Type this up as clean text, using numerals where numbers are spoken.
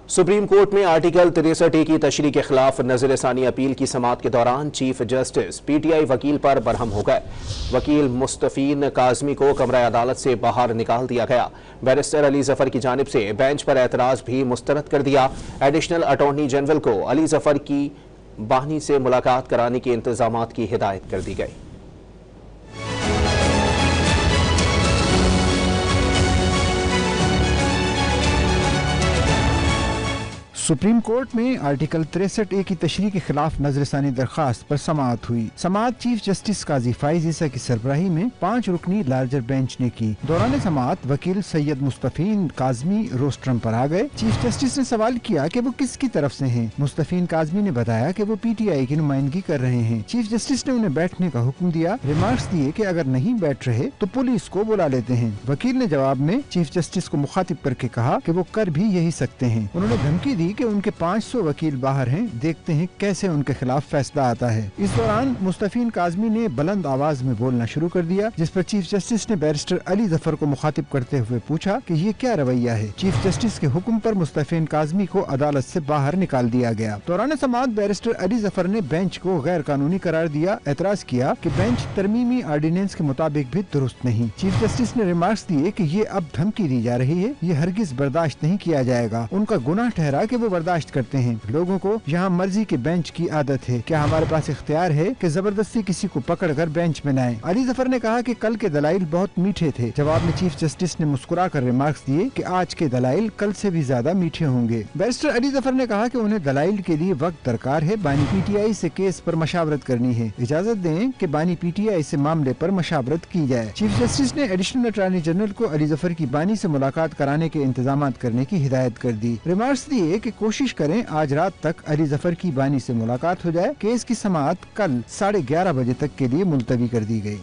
Supreme court में article 63A की तशरीह के खिलाफ नजर ثانی अपील की समाअत के दौरान चीफ जस्टिस PTI वकील पर बरहम हो गए। वकील मुस्तफीन काज़मी को कमरा अदालत से बाहर निकाल दिया गया। बैरिस्टर अली जफर की जानिब से बेंच पर एतराज भी मुस्तरद कर दिया। एडिशनल अटॉर्नी जनरल को अली जफर की बानी से मुलाकात कराने के इंतजामात की हिदायत कर दी गई। सुप्रीम कोर्ट में आर्टिकल 63A की तशरीह के खिलाफ नजरसानी दरखास्त पर समाअत हुई। समाअत चीफ जस्टिस काजी फाइज ईसा की सरबराही में 5 रुकनी लार्जर बेंच ने की। दौरान समाअत वकील सैयद मुस्तफीन काज़मी रोस्ट्रम पर आ गए। चीफ जस्टिस ने सवाल किया कि वो किसकी तरफ से हैं। मुस्तफीन काज़मी ने बताया कि वो PTI की नुमाइंदगी कर रहे हैं। चीफ जस्टिस ने उन्हें बैठने का हुक्म दिया। रिमार्क्स दिए कि अगर नहीं बैठ रहे तो पुलिस को बुला लेते हैं। वकील ने जवाब में चीफ जस्टिस को मुखातिब करके कहा कि वो कर भी यही सकते हैं। उन्होंने धमकी दी कि उनके 500 वकील बाहर हैं, देखते हैं कैसे उनके खिलाफ फैसला आता है। इस दौरान मुस्तफीन काज़मी ने बुलंद आवाज में बोलना शुरू कर दिया, जिस पर चीफ जस्टिस ने बैरिस्टर अली जफर को मुखातिब करते हुए पूछा कि ये क्या रवैया है। चीफ जस्टिस के हुक्म पर मुस्तफीन काज़मी को अदालत से बाहर निकाल दिया गया। दौरान समाअत बैरिस्टर अली जफर ने बेंच को गैर कानूनी करार दिया। एतराज किया कि बेंच तरमीमी आर्डिनेंस के मुताबिक भी दुरुस्त नहीं। चीफ जस्टिस ने रिमार्क्स दिए कि ये अब धमकी दी जा रही है, ये हरगिज बर्दाश्त नहीं किया जाएगा। उनका गुनाह ठहरा कि वो बर्दाश्त करते हैं। लोगों को यहाँ मर्जी के बेंच की आदत है। क्या हमारे पास इख्तियार है कि जबरदस्ती किसी को पकड़कर बेंच में लाएं? अली जफर ने कहा कि कल के दलाइल बहुत मीठे थे। जवाब में चीफ जस्टिस ने मुस्कुराकर रिमार्क्स दिए कि आज के दलाइल कल से भी ज्यादा मीठे होंगे। बैरिस्टर अली जफर ने कहा कि उन्हें दलाइल के लिए वक्त दरकार है। बानी PTI से केस पर मशावरत करनी है। इजाजत दें कि बानी PTI से मामले पर मशावरत की जाए। चीफ जस्टिस ने एडिशनल अटॉर्नी जनरल को अली जफर की बानी से मुलाकात कराने के इंतजाम करने की हिदायत कर दी। रिमार्क्स दिए कि कोशिश करें आज रात तक अली जफर की बानी से मुलाकात हो जाए। केस की समाअत कल 11:30 बजे तक के लिए मुलतवी कर दी गई।